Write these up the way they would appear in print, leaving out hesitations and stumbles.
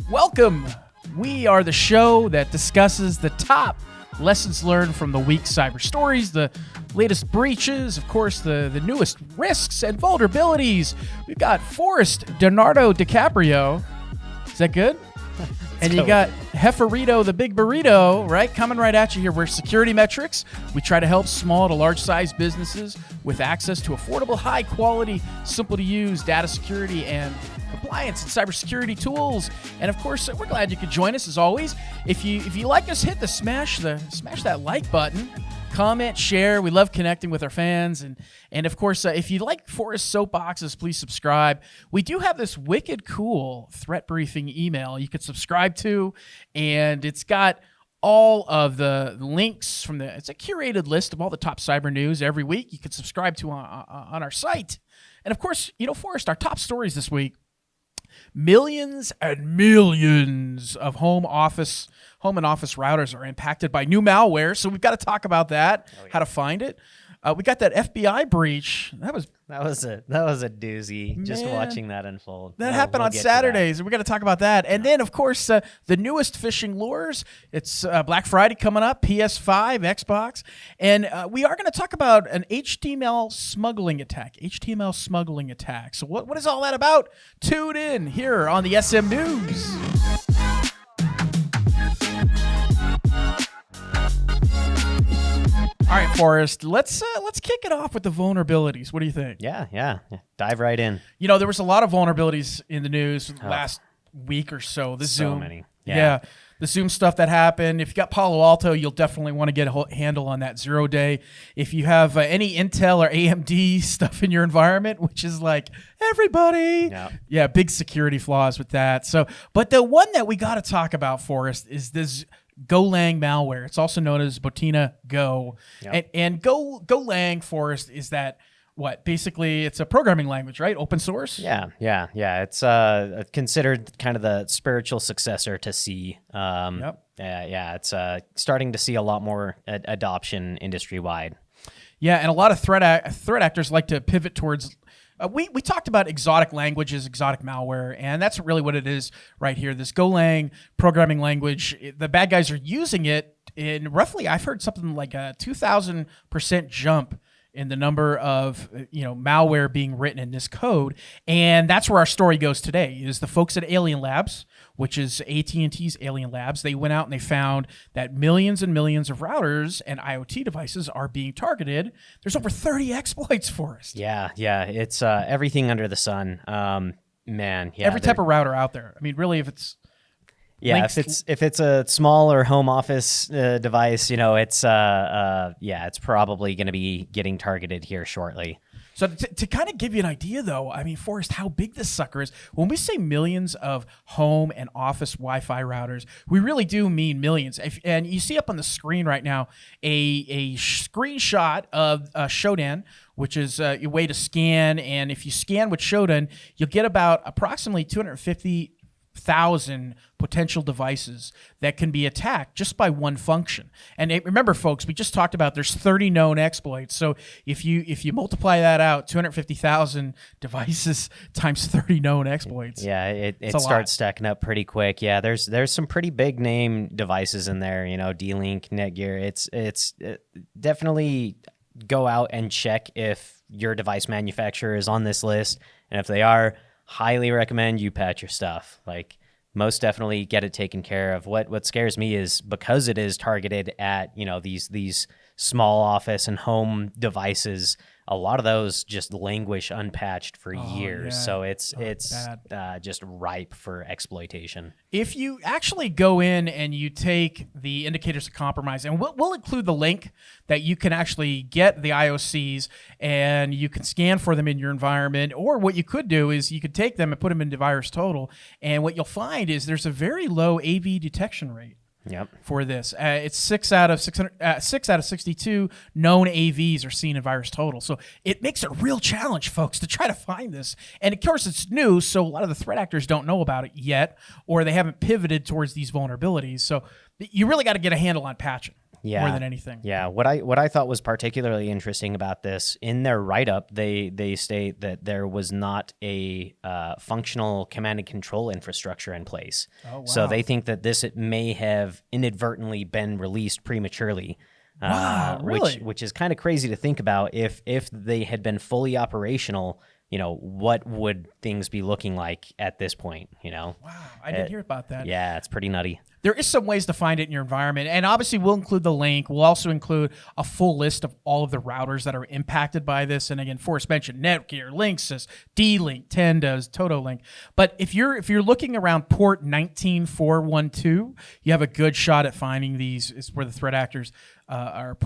Welcome. We are the show that discusses the top lessons learned from the week's cyber stories, the latest breaches, of course, the newest risks and vulnerabilities. We've got Forrest Leonardo DiCaprio. Is that good? And you got Hefferito, the big burrito, right? Coming right at you here. We're SecurityMetrics. We try to help small to large-sized businesses with access to affordable, high-quality, simple-to-use data security and compliance and cybersecurity tools. And of course, we're glad you could join us as always. If you like us, hit smash that like button. Comment, share. We love connecting with our fans. And of course, if you like Forrest Soapboxes, please subscribe. We do have this wicked cool threat briefing email you could subscribe to, and it's got all of the links it's a curated list of all the top cyber news every week you could subscribe to on our site. And of course, Forrest, our top stories this week: millions and millions of home and office routers are impacted by new malware. So we've got to talk about that, how to find it. We got that FBI breach. That was a doozy. Man, just watching that unfold. That happened on Saturdays, and we got to talk about that. And then, of course, the newest phishing lures. It's Black Friday coming up, PS5, Xbox, and we are going to talk about an HTML smuggling attack. So what is all that about? Tune in here on the SM News. All right, Forrest, let's kick it off with the vulnerabilities. What do you think? Yeah. Dive right in. There was a lot of vulnerabilities in the news last week or so. So many. Yeah. The Zoom stuff that happened. If you got Palo Alto, you'll definitely want to get a handle on that 0-day. If you have any Intel or AMD stuff in your environment, which is like everybody, big security flaws with that. But the one that we got to talk about, Forrest, is this Golang malware. It's also known as Botina Go. Yep. And Golang, Forrest, is that what? Basically, it's a programming language, right? Open source? Yeah. It's considered kind of the spiritual successor to C. It's starting to see a lot more adoption industry-wide. Yeah, and a lot of threat actors like to pivot towards... We talked about exotic languages, exotic malware, and that's really what it is right here. This Golang programming language, the bad guys are using it in roughly, I've heard something like a 2,000% jump in the number of malware being written in this code. And that's where our story goes today, is the folks at Alien Labs, which is AT&T's Alien Labs. They went out and they found that millions and millions of routers and IoT devices are being targeted. There's over 30 exploits for us. Yeah. It's everything under the sun. Every type of router out there. I mean, really, if it's... Yeah, if it's a small or home office device, it's probably going to be getting targeted here shortly. So to kind of give you an idea, though, I mean, Forrest, how big this sucker is, when we say millions of home and office Wi-Fi routers, we really do mean millions. And you see up on the screen right now a screenshot of Shodan, which is a way to scan. And if you scan with Shodan, you'll get about approximately 250,000 potential devices that can be attacked just by one function. And remember, folks, we just talked about there's 30 known exploits. So if you multiply that out, 250,000 devices times 30 known exploits. Yeah, it starts stacking up pretty quick. Yeah, there's some pretty big name devices in there. D-Link, Netgear. It's definitely go out and check if your device manufacturer is on this list, and if they are, highly recommend you patch your stuff. Like, most definitely get it taken care of. What scares me is because it is targeted at these small office and home devices, a lot of those just languish unpatched for years. Yeah. So it's just ripe for exploitation. If you actually go in and you take the indicators of compromise, and we'll include the link that you can actually get the IOCs and you can scan for them in your environment, or what you could do is you could take them and put them into VirusTotal, and what you'll find is there's a very low AV detection rate. Yep. For this, it's 6 out of 62 known AVs are seen in VirusTotal. So it makes it a real challenge, folks, to try to find this. And of course, it's new, so a lot of the threat actors don't know about it yet, or they haven't pivoted towards these vulnerabilities. So you really got to get a handle on patching. more than anything. Yeah, what I thought was particularly interesting about this, in their write-up, they state that there was not a functional command and control infrastructure in place. Oh, wow. So they think that this may have inadvertently been released prematurely. Wow, really? Which is kind of crazy to think about. If they had been fully operational, what would things be looking like at this point? Wow, I didn't hear about that. Yeah, it's pretty nutty. There is some ways to find it in your environment, and obviously we'll include the link. We'll also include a full list of all of the routers that are impacted by this. And again, Forrest mentioned Netgear, Linksys, D-Link, Tendos, TotoLink. But if you're looking around port 19412, you have a good shot at finding these. It's where the threat actors are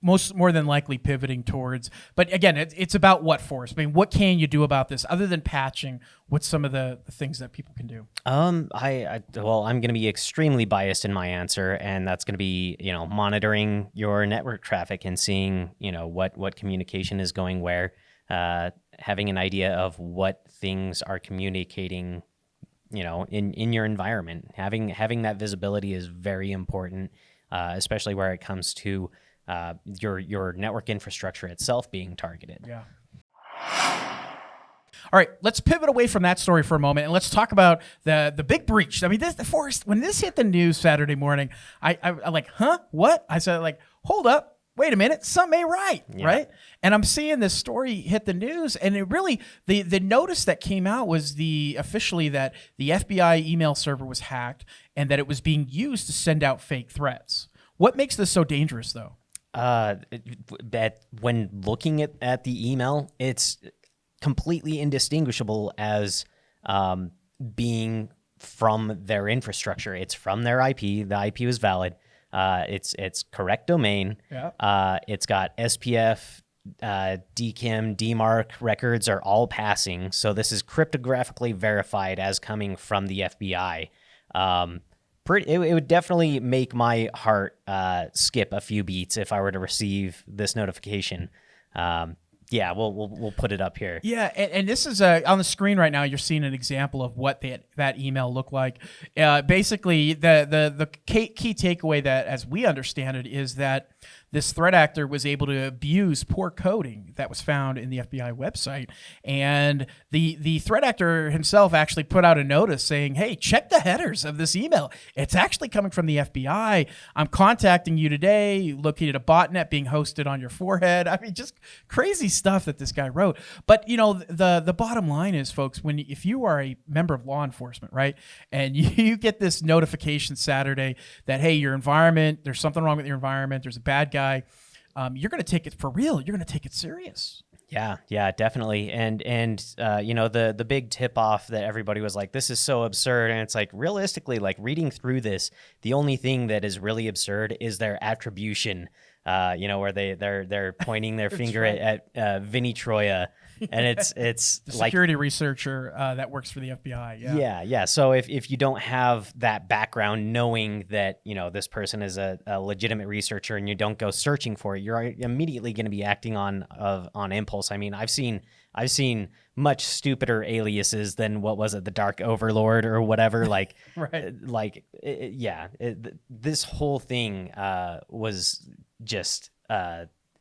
more than likely pivoting towards. But again, it's about what, Forrest? I mean, what can you do about this other than patching? What's some of the things that people can do? I'm going to be extremely biased in my answer, and that's going to be, monitoring your network traffic and seeing, what communication is going where, having an idea of what things are communicating, in your environment. Having that visibility is very important, especially where it comes to your network infrastructure itself being targeted. Yeah. All right, let's pivot away from that story for a moment and let's talk about the big breach. I mean, Forrest, when this hit the news Saturday morning, I like, huh? What? I said, like, hold up, wait a minute, something ain't right, right? And I'm seeing this story hit the news, and it really, the notice that came out was officially that the FBI email server was hacked and that it was being used to send out fake threats. What makes this so dangerous, though? That when looking at the email, it's completely indistinguishable as being from their infrastructure. It's from their IP. The IP was valid. It's correct domain. Yeah. It's got SPF, DKIM, DMARC records are all passing. So this is cryptographically verified as coming from the FBI. It would definitely make my heart skip a few beats if I were to receive this notification. Yeah, we'll put it up here. Yeah, and this is on the screen right now. You're seeing an example of what that email looked like. Basically, the key takeaway that, as we understand it, is that this threat actor was able to abuse poor coding that was found in the FBI website. And the threat actor himself actually put out a notice saying, hey, check the headers of this email. It's actually coming from the FBI. I'm contacting you today. You located a botnet being hosted on your forehead. I mean, just crazy stuff that this guy wrote. But, the bottom line is, folks, if you are a member of law enforcement, right, and you get this notification Saturday that, hey, your environment, there's something wrong with your environment, there's a bad guy, you're going to take it for real. You're going to take it serious. Yeah, definitely. And the big tip off that everybody was like, this is so absurd. And it's like, realistically, like, reading through this, the only thing that is really absurd is their attribution, where they're pointing their finger right. at Vinnie Troia. And it's the security researcher that works for the FBI. Yeah. So if you don't have that background, knowing that this person is a legitimate researcher, and you don't go searching for it, you're immediately going to be acting on impulse. I mean, I've seen much stupider aliases than what was it, the Dark Overlord or whatever. Like, right. This whole thing was just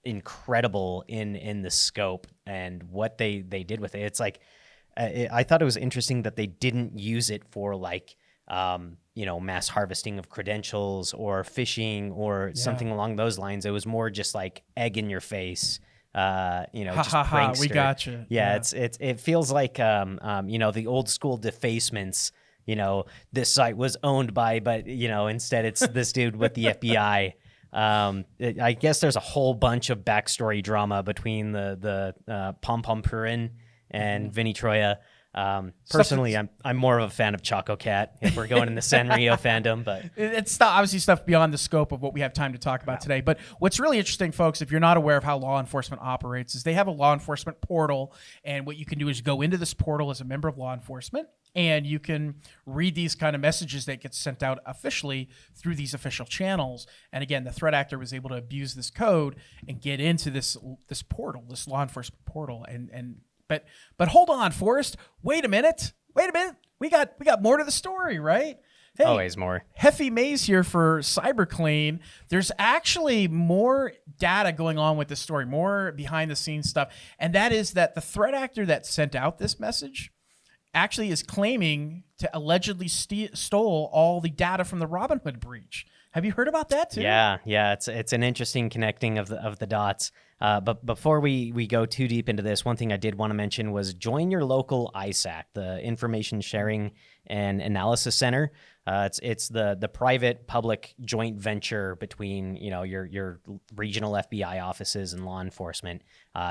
incredible in the scope and what they did with it. It's like, I thought it was interesting that they didn't use it for like, mass harvesting of credentials or phishing or something along those lines. It was more just like egg in your face, just prankster. We got you. Yeah. It feels like, the old school defacements, this site was owned by, but instead it's this dude with the FBI. I guess there's a whole bunch of backstory drama between the Pom Pom Purin and Vinnie Troia. Personally, I'm more of a fan of Choco Cat if we're going in the Sanrio fandom, but it's obviously stuff beyond the scope of what we have time to talk about today. But what's really interesting, folks, if you're not aware of how law enforcement operates, is they have a law enforcement portal, and what you can do is go into this portal as a member of law enforcement, and you can read these kind of messages that get sent out officially through these official channels. And again, the threat actor was able to abuse this code and get into this portal, this law enforcement portal. But hold on, Forrest. Wait a minute. We got more to the story, right? Hey, Always more. Heffy Mays here for CyberClean. There's actually more data going on with this story, more behind the scenes stuff. And that is that the threat actor that sent out this message actually is claiming to allegedly stole all the data from the Robinhood breach. Have you heard about that too? Yeah. It's an interesting connecting of the dots. But before we go too deep into this, one thing I did want to mention was join your local ISAC, the Information Sharing and Analysis Center. It's the private public joint venture between your regional FBI offices and law enforcement.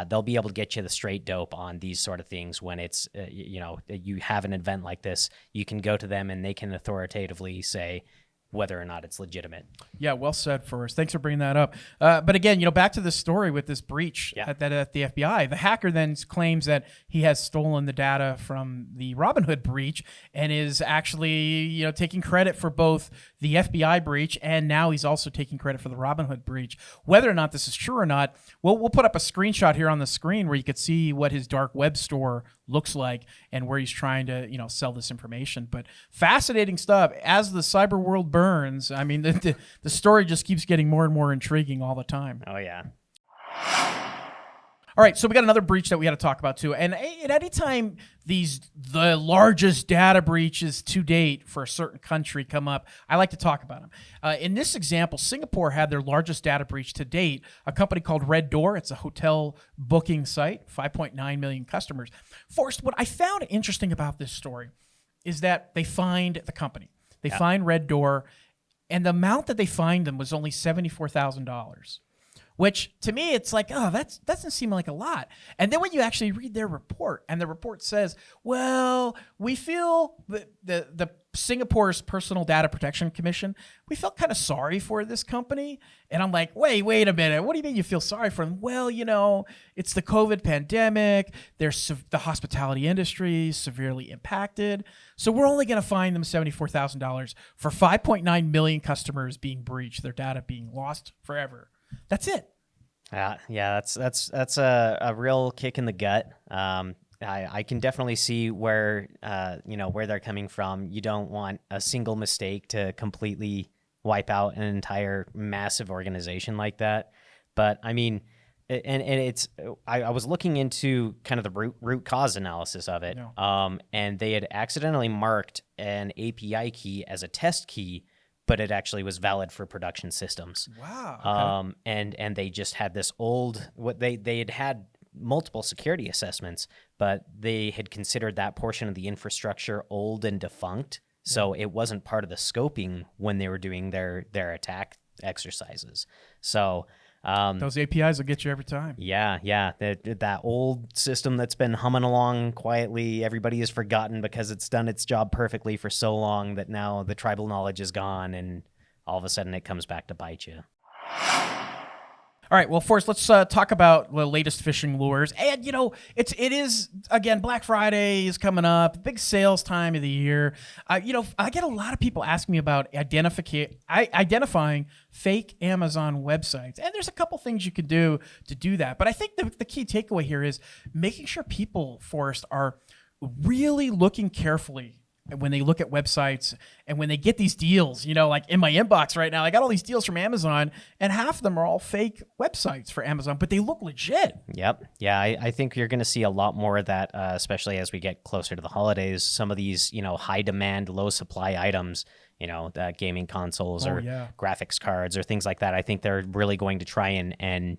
They'll be able to get you the straight dope on these sort of things when it's you have an event like this. You can go to them and they can authoritatively say whether or not it's legitimate. Yeah, well said, Forrest. Thanks for bringing that up. But again, back to this story with this breach at the FBI. The hacker then claims that he has stolen the data from the Robinhood breach and is actually, taking credit for both the FBI breach and now he's also taking credit for the Robinhood breach. Whether or not this is true or not, we'll put up a screenshot here on the screen where you could see what his dark web store looks like and where he's trying to, sell this information. But fascinating stuff. As the cyber world burns, I mean, the story just keeps getting more and more intriguing all the time. Oh, yeah. All right, so we got another breach that we got to talk about too. And at any time the largest data breaches to date for a certain country come up, I like to talk about them. In this example, Singapore had their largest data breach to date. A company called Reddoorz, it's a hotel booking site, 5.9 million customers. Forrest, what I found interesting about this story is that they find the company. They find Reddoorz, and the amount that they fined them was only $74,000. Which to me, it's like, oh, that doesn't seem like a lot. And then when you actually read their report, and the report says, well, we feel the Singapore's Personal Data Protection Commission, we felt kind of sorry for this company. And I'm like, wait a minute. What do you mean you feel sorry for them? Well, it's the COVID pandemic. The hospitality industry is severely impacted. So we're only going to fine them $74,000 for 5.9 million customers being breached, their data being lost forever. That's it. Yeah, that's a real kick in the gut. I can definitely see where where they're coming from. You don't want a single mistake to completely wipe out an entire massive organization like that. But I mean, I was looking into kind of the root cause analysis of it. Yeah. And they had accidentally marked an API key as a test key, but it actually was valid for production systems. Wow. Okay. And they just had this old, they had multiple security assessments, but they had considered that portion of the infrastructure old and defunct. So it wasn't part of the scoping when they were doing their attack exercises. So those APIs will get you every time. Yeah. That old system that's been humming along quietly, everybody has forgotten because it's done its job perfectly for so long that now the tribal knowledge is gone and all of a sudden it comes back to bite you. All right, well, Forrest, let's talk about the latest phishing lures. And, it is, again, Black Friday is coming up, big sales time of the year. I get a lot of people asking me about identifying fake Amazon websites. And there's a couple things you can do to do that. But I think the key takeaway here is making sure people, Forrest, are really looking carefully when they look at websites and when they get these deals, like in my inbox right now, I got all these deals from Amazon and half of them are all fake websites for Amazon, but they look legit. Yep. Yeah. I think you're going to see a lot more of that, especially as we get closer to the holidays. Some of these, high demand, low supply items, gaming consoles or graphics cards or things like that. I think they're really going to try and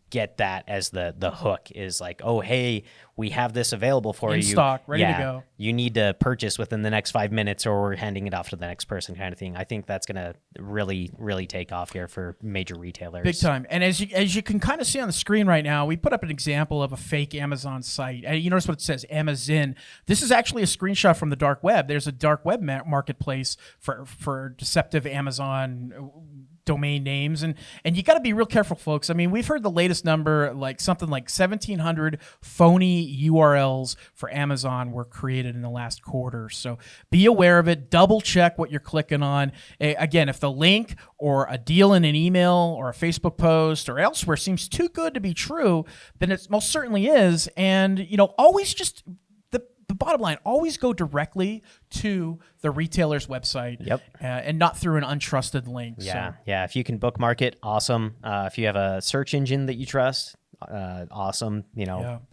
get that as the hook is like, oh, hey, we have this available for in you. Stock, ready to go. You need to purchase within the next 5 minutes or we're handing it off to the next person kind of thing. I think that's going to really, really take off here for major retailers. Big time. And as you can kind of see on the screen right now, we put up an example of a fake Amazon site. And you notice what it says, Amazon. This is actually a screenshot from the dark web. There's a dark web marketplace for deceptive Amazon domain names, and you got to be real careful, folks. I mean, we've heard the latest number, like something like 1,700 phony URLs for Amazon were created in the last quarter. So be aware of it. Double check what you're clicking on. Again, if the link or a deal in an email or a Facebook post or elsewhere seems too good to be true, then it most certainly is. And always just the bottom line, always go directly to the retailer's website. Yep. And not through an untrusted link. Yeah. So. Yeah. If you can bookmark it, awesome. If you have a search engine that you trust, awesome.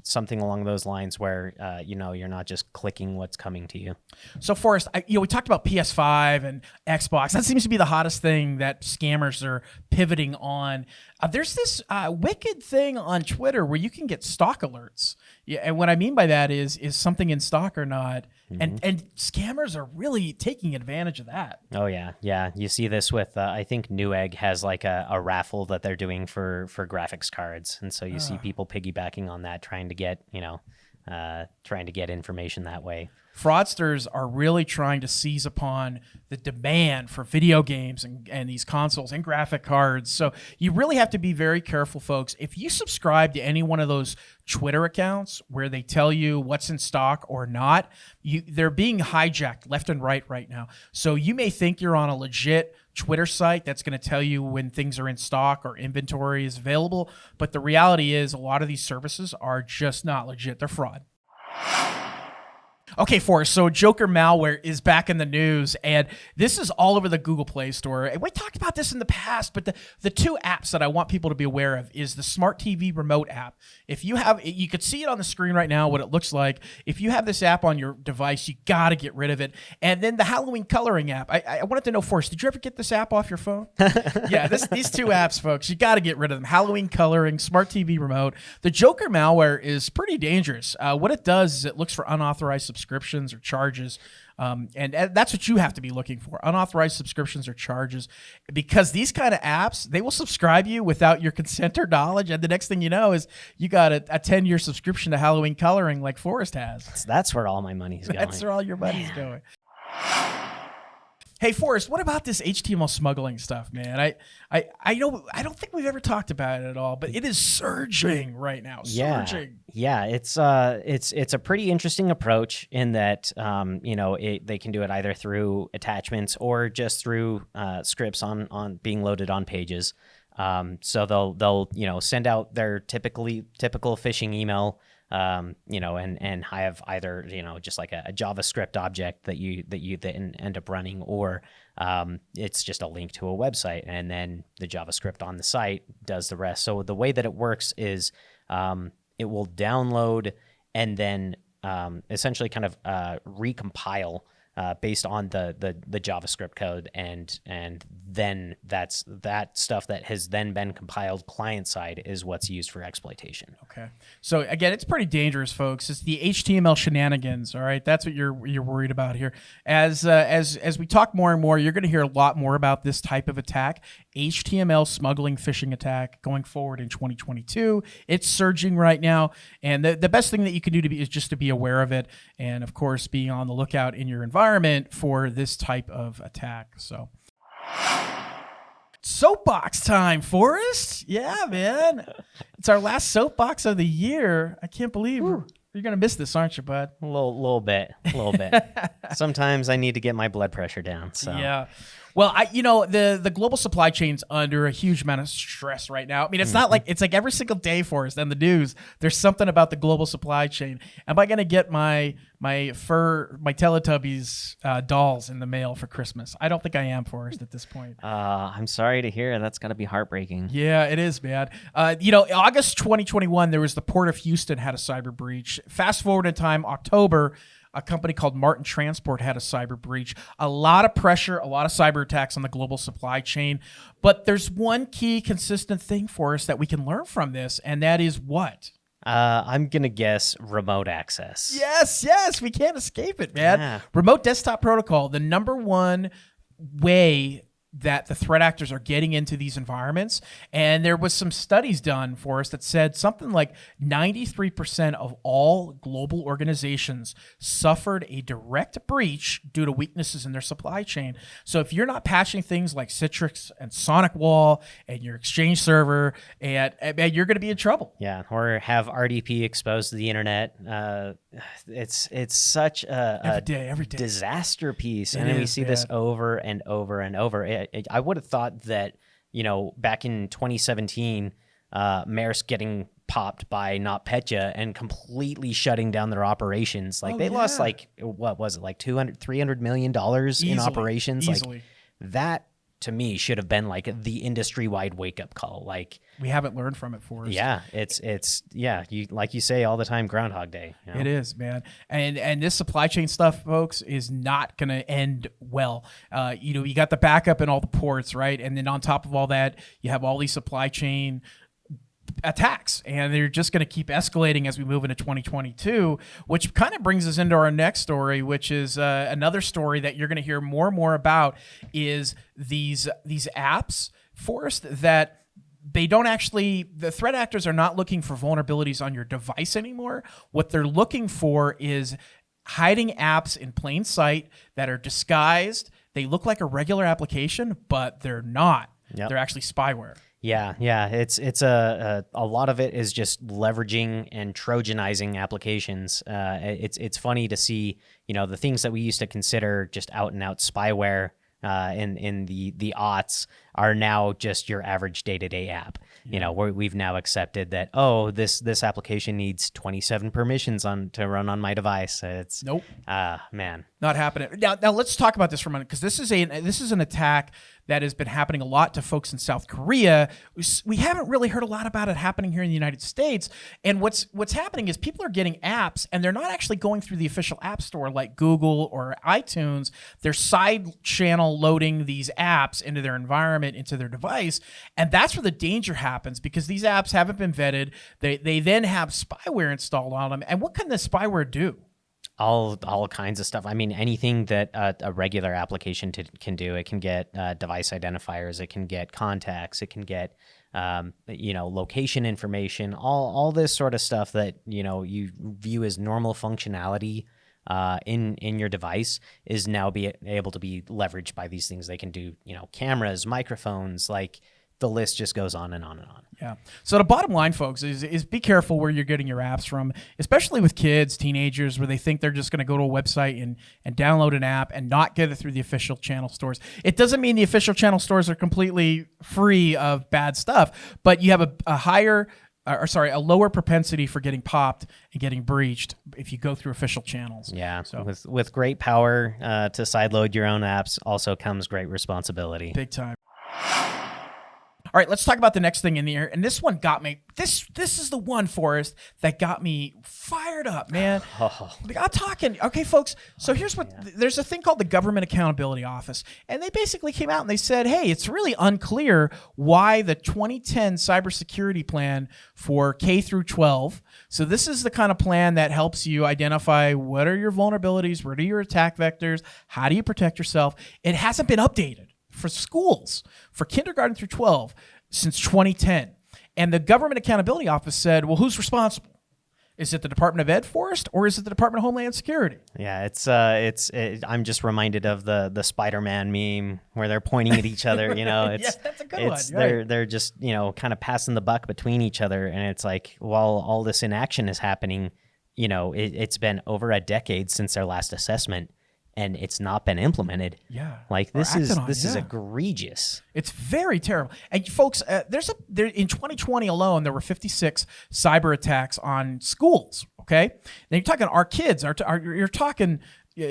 Something along those lines where, you're not just clicking what's coming to you. So Forrest, we talked about PS5 and Xbox. That seems to be the hottest thing that scammers are pivoting on. There's this wicked thing on Twitter where you can get stock alerts. Yeah, and what I mean by that is something in stock or not? Mm-hmm. And scammers are really taking advantage of that. Oh yeah, yeah. You see this with I think Newegg has like a raffle that they're doing for graphics cards, and so you see people piggybacking on that, trying to get information that way. Fraudsters are really trying to seize upon the demand for video games and these consoles and graphic cards. So you really have to be very careful, folks. If you subscribe to any one of those Twitter accounts where they tell you what's in stock or not, they're being hijacked left and right now. So you may think you're on a legit Twitter site that's going to tell you when things are in stock or inventory is available. But the reality is a lot of these services are just not legit. They're fraud. Okay, Forrest, so Joker malware is back in the news, and this is all over the Google Play Store. And we talked about this in the past, but the two apps that I want people to be aware of is the Smart TV Remote app. If you have, you could see it on the screen right now, what it looks like. If you have this app on your device, you got to get rid of it. And then the Halloween coloring app. I wanted to know, Forrest, did you ever get this app off your phone? Yeah, these two apps, folks, you got to get rid of them. Halloween coloring, Smart TV Remote. The Joker malware is pretty dangerous. What it does is it looks for unauthorized subscriptions or charges, and that's what you have to be looking for: unauthorized subscriptions or charges, because these kind of apps, they will subscribe you without your consent or knowledge, and the next thing you know is you got a 10-year subscription to Halloween coloring like Forrest has. That's where all my money's going. That's where all your money's going. Hey, Forrest, what about this HTML smuggling stuff, man? I don't think we've ever talked about it at all, but it is surging right now. Surging. Yeah. It's a pretty interesting approach in that they can do it either through attachments or just through scripts on being loaded on pages. So they'll send out their typical phishing email. And have either, just like a JavaScript object that you then end up running, or it's just a link to a website, and then the JavaScript on the site does the rest. So the way that it works is it will download and then essentially kind of recompile based on the JavaScript code, and then that stuff that has then been compiled client side is what's used for exploitation. Okay, so again, it's pretty dangerous, folks. It's the HTML shenanigans. All right, that's what you're worried about here. As we talk more and more, you're going to hear a lot more about this type of attack, HTML smuggling phishing attack, going forward in 2022. It's surging right now, and the best thing that you can do is just to be aware of it, and of course, being on the lookout in your environment for this type of attack. So, soapbox time, Forrest. Yeah, man. It's our last soapbox of the year. I can't believe you're going to miss this, aren't you, bud? A little bit. Sometimes I need to get my blood pressure down. So yeah. Well, the global supply chain's under a huge amount of stress right now. I mean, it's not like it's like every single day for us in the news, there's something about the global supply chain. Am I going to get my Teletubbies dolls in the mail for Christmas? I don't think I am, Forrest, at this point. I'm sorry to hear. That's got to be heartbreaking. Yeah, it is, man. August 2021, there was the Port of Houston had a cyber breach. Fast forward in time, October, a company called Martin Transport had a cyber breach. A lot of pressure, a lot of cyber attacks on the global supply chain. But there's one key consistent thing for us that we can learn from this, and that is what? I'm going to guess remote access. Yes, we can't escape it, man. Yeah. Remote desktop protocol, the number one way that the threat actors are getting into these environments. And there was some studies done for us that said something like 93% of all global organizations suffered a direct breach due to weaknesses in their supply chain. So if you're not patching things like Citrix and SonicWall and your Exchange server, and you're going to be in trouble. Yeah, or have RDP exposed to the internet. It's such a every day disaster piece. And then we see this over and over and over. I would have thought that, back in 2017, Maersk getting popped by NotPetya and completely shutting down their operations. Like they lost like, what was it? Like $300 million in operations. Easily. Like that to me should have been like the industry-wide wake-up call. Like we haven't learned from it, Forrest. Yeah, you like you say all the time, Groundhog Day. You know? It is, man. And this supply chain stuff, folks, is not going to end well. You got the backup in all the ports, right? And then on top of all that, you have all these supply chain attacks, and they're just going to keep escalating as we move into 2022, which kind of brings us into our next story, which is another story that you're going to hear more and more about is these apps, Forrest, that they don't actually, the threat actors are not looking for vulnerabilities on your device anymore. What they're looking for is hiding apps in plain sight that are disguised. They look like a regular application, but they're not. Yep. They're actually spyware. Yeah. It's a lot of it is just leveraging and Trojanizing applications. It's funny to see, the things that we used to consider just out and out spyware in the aughts are now just your average day-to-day app. Yeah. We've now accepted that, this application needs 27 permissions to run on my device. It's nope. Man. Not happening. Now let's talk about this for a minute, because this is an attack that has been happening a lot to folks in South Korea. We haven't really heard a lot about it happening here in the United States. And what's happening is people are getting apps, and they're not actually going through the official app store like Google or iTunes. They're side channel loading these apps into their environment, into their device. And that's where the danger happens, because these apps haven't been vetted. They then have spyware installed on them. And what can the spyware do? All kinds of stuff. I mean, anything that a regular application can do. It can get device identifiers. It can get contacts. It can get location information. All this sort of stuff that you view as normal functionality in your device is now able to be leveraged by these things. They can do cameras, microphones, like. The list just goes on and on and on. Yeah. So the bottom line, folks, is be careful where you're getting your apps from, especially with kids, teenagers, where they think they're just going to go to a website and download an app and not get it through the official channel stores. It doesn't mean the official channel stores are completely free of bad stuff, but you have a lower propensity for getting popped and getting breached if you go through official channels. Yeah. So with great power to sideload your own apps also comes great responsibility. Big time. All right, let's talk about the next thing in the air. And this one got me. This is the one, Forrest, that got me fired up, man. I'm talking. Okay, folks. So here's what. There's a thing called the Government Accountability Office, and they basically came out and they said, "Hey, it's really unclear why the 2010 cybersecurity plan for K through 12. So this is the kind of plan that helps you identify what are your vulnerabilities, what are your attack vectors, how do you protect yourself. It hasn't been updated for schools, for kindergarten through 12, since 2010. And the Government Accountability Office said, well, who's responsible? Is it the Department of Ed, Forrest, or is it the Department of Homeland Security? Yeah, I'm just reminded of the Spider-Man meme where they're pointing at each other. Yes, that's a good one. They're just kind of passing the buck between each other, and it's like while all this inaction is happening, it's been over a decade since their last assessment. And it's not been implemented. Yeah, like this is egregious. It's very terrible. And folks, in 2020 alone, there were 56 cyber attacks on schools. Okay, now you're talking our kids. You're talking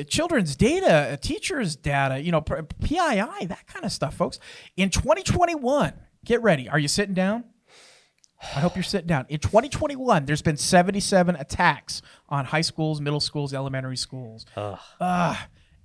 children's data, teachers' data. PII, that kind of stuff, folks. In 2021, get ready. Are you sitting down? I hope you're sitting down. In 2021, there's been 77 attacks on high schools, middle schools, elementary schools.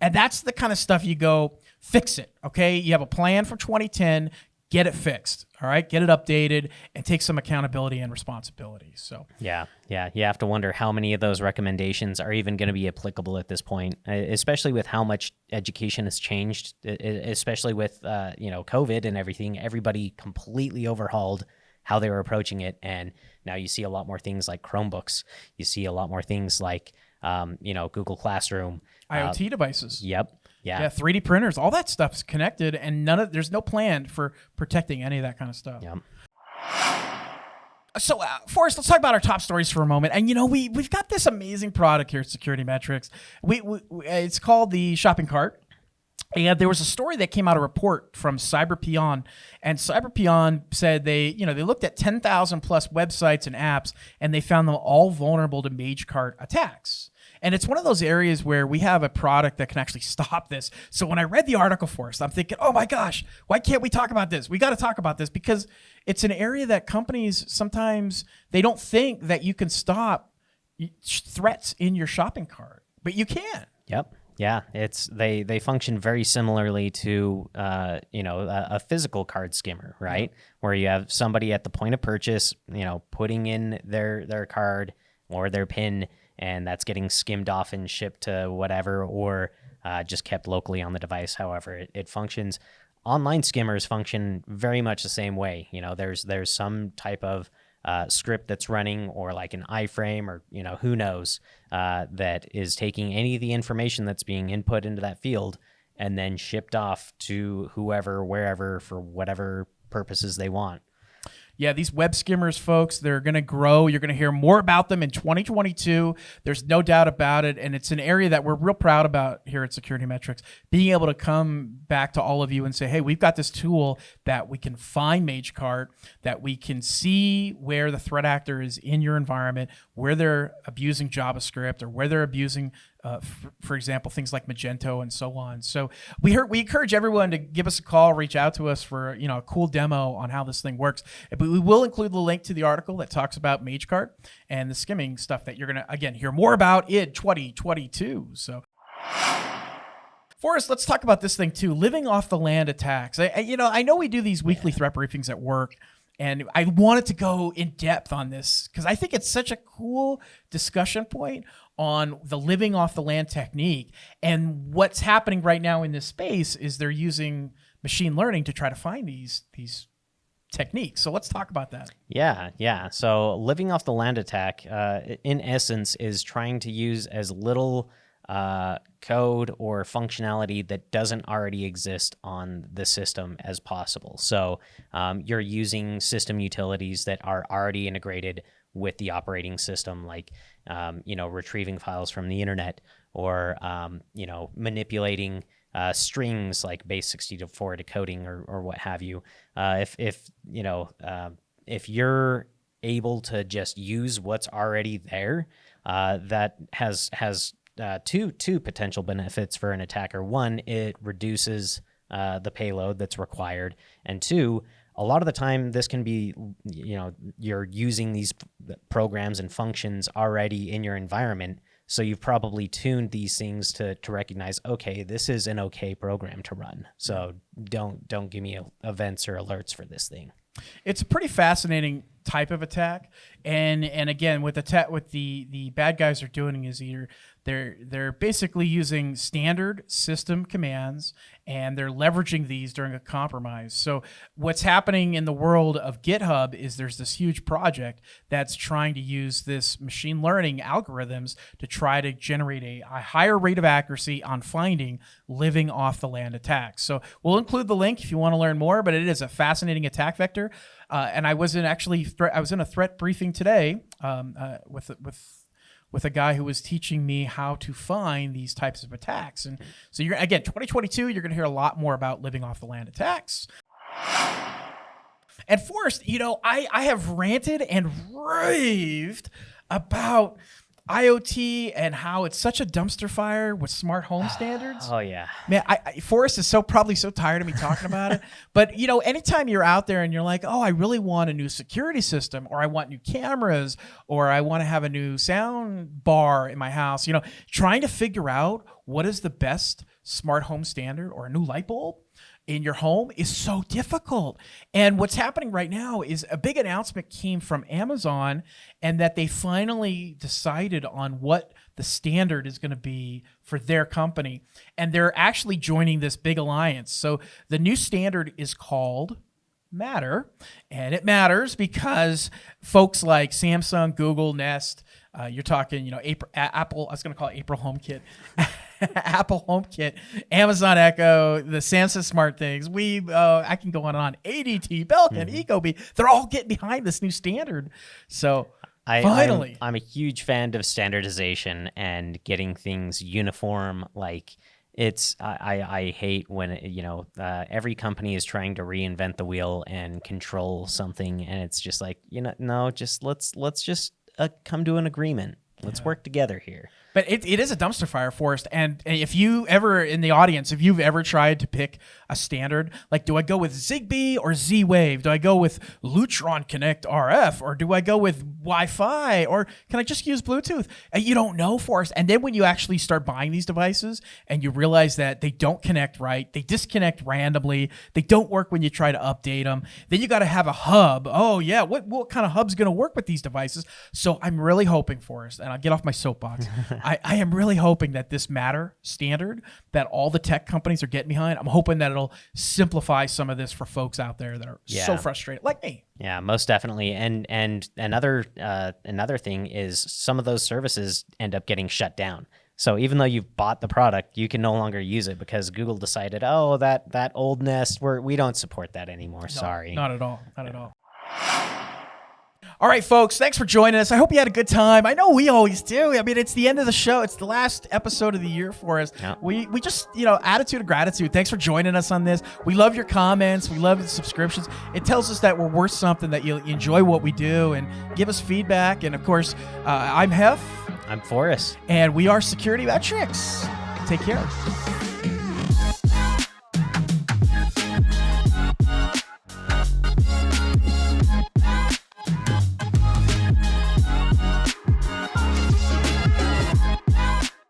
And that's the kind of stuff you go, fix it, okay? You have a plan for 2010, get it fixed, all right? Get it updated and take some accountability and responsibility. So Yeah. You have to wonder how many of those recommendations are even going to be applicable at this point, especially with how much education has changed, especially with COVID and everything. Everybody completely overhauled how they were approaching it. And now you see a lot more things like Chromebooks. You see a lot more things like, Google Classroom. IoT devices. Yep. Yeah. 3D printers. All that stuff's connected, and there's no plan for protecting any of that kind of stuff. Yep. So, Forrest, let's talk about our top stories for a moment. And, we've got this amazing product here at SecurityMetrics. It's called the shopping cart. And there was a story that came out, a report from CyberPeon, and CyberPeon said they looked at 10,000 plus websites and apps, and they found them all vulnerable to MAGECART attacks. And it's one of those areas where we have a product that can actually stop this. So when I read the article for us, I'm thinking, oh my gosh, why can't we talk about this? We got to talk about this because it's an area that companies sometimes, they don't think that you can stop threats in your shopping cart, but you can. Yep. Yeah, they function very similarly to a physical card skimmer, right? Where you have somebody at the point of purchase, putting in their card or their PIN, and that's getting skimmed off and shipped to whatever, or just kept locally on the device. However, it functions. Online skimmers function very much the same way. There's some type of script that's running, or like an iframe, or who knows, that is taking any of the information that's being input into that field and then shipped off to whoever, wherever, for whatever purposes they want. Yeah, these web skimmers, folks, they're going to grow. You're going to hear more about them in 2022. There's no doubt about it. And it's an area that we're real proud about here at SecurityMetrics, being able to come back to all of you and say, hey, we've got this tool that we can find MAGECART, that we can see where the threat actor is in your environment, where they're abusing JavaScript, or where they're abusing for example, things like Magento and so on. So we encourage everyone to give us a call, reach out to us for a cool demo on how this thing works. But we will include the link to the article that talks about MAGECART and the skimming stuff that you're going to, again, hear more about in 2022. So Forrest, let's talk about this thing too, living off the land attacks. I know we do these weekly threat briefings at work, and I wanted to go in depth on this because I think it's such a cool discussion point on the living off the land technique. And what's happening right now in this space is they're using machine learning to try to find these techniques. So let's talk about that. Yeah. So living off the land attack, in essence, is trying to use as little code or functionality that doesn't already exist on the system as possible. So you're using system utilities that are already integrated with the operating system, like retrieving files from the internet, or manipulating strings like base64 decoding, or what have you. If you're able to just use what's already there, that has two potential benefits for an attacker. One, it reduces the payload that's required, and two, a lot of the time this can be, you're using these programs and functions already in your environment, so you've probably tuned these things to recognize, okay, this is an okay program to run, so don't give me events or alerts for this thing. It's a pretty fascinating type of attack, and again, with the bad guys are doing is either they're basically using standard system commands, and they're leveraging these during a compromise. So what's happening in the world of GitHub is there's this huge project that's trying to use this machine learning algorithms to try to generate a higher rate of accuracy on finding living off the land attacks. So we'll include the link if you want to learn more, but it is a fascinating attack vector. And I was in a threat briefing today with a guy who was teaching me how to find these types of attacks. And so 2022, you're going to hear a lot more about living off the land attacks. And Forrest, I have ranted and raved about IoT and how it's such a dumpster fire with smart home standards. Oh yeah, man. Forrest is probably so tired of me talking about it. But anytime you're out there and you're like, oh, I really want a new security system, or I want new cameras, or I want to have a new sound bar in my house, trying to figure out what is the best smart home standard or a new light bulb in your home is so difficult. And what's happening right now is a big announcement came from Amazon, and that they finally decided on what the standard is going to be for their company. And they're actually joining this big alliance. So the new standard is called Matter, and it matters because folks like Samsung, Google, Nest, you're talking, Apple, I was going to call it April HomeKit, Apple HomeKit, Amazon Echo, the Samsung Smart Things, I can go on, ADT, Belkin, Ecobee, they're all getting behind this new standard. So finally. I'm a huge fan of standardization and getting things uniform. Like, I hate when every company is trying to reinvent the wheel and control something, and it's just like, no, just let's just come to an agreement. Let's work together here. But it is a dumpster fire, Forrest. And if you ever, in the audience, if you've ever tried to pick a standard, like, do I go with Zigbee or Z-Wave? Do I go with Lutron Connect RF? Or do I go with Wi-Fi? Or can I just use Bluetooth? And you don't know, Forrest. And then when you actually start buying these devices and you realize that they don't connect right, they disconnect randomly, they don't work when you try to update them, then you got to have a hub. Oh, yeah, what kind of hub's going to work with these devices? So I'm really hoping, Forrest, and I'll get off my soapbox, I am really hoping that this Matter standard that all the tech companies are getting behind, I'm hoping that it'll simplify some of this for folks out there that are so frustrated, like me. Yeah, most definitely. And another thing is some of those services end up getting shut down. So even though you've bought the product, you can no longer use it because Google decided, oh, that old Nest, we don't support that anymore. No, sorry. Not at all. Not at all. All right, folks, thanks for joining us. I hope you had a good time. I know we always do. I mean, it's the end of the show. It's the last episode of the year for us. Yeah. We just, attitude of gratitude. Thanks for joining us on this. We love your comments. We love the subscriptions. It tells us that we're worth something, that you enjoy what we do, and give us feedback. And, of course, I'm Heff. I'm Forrest. And we are SecurityMetrics. Take care.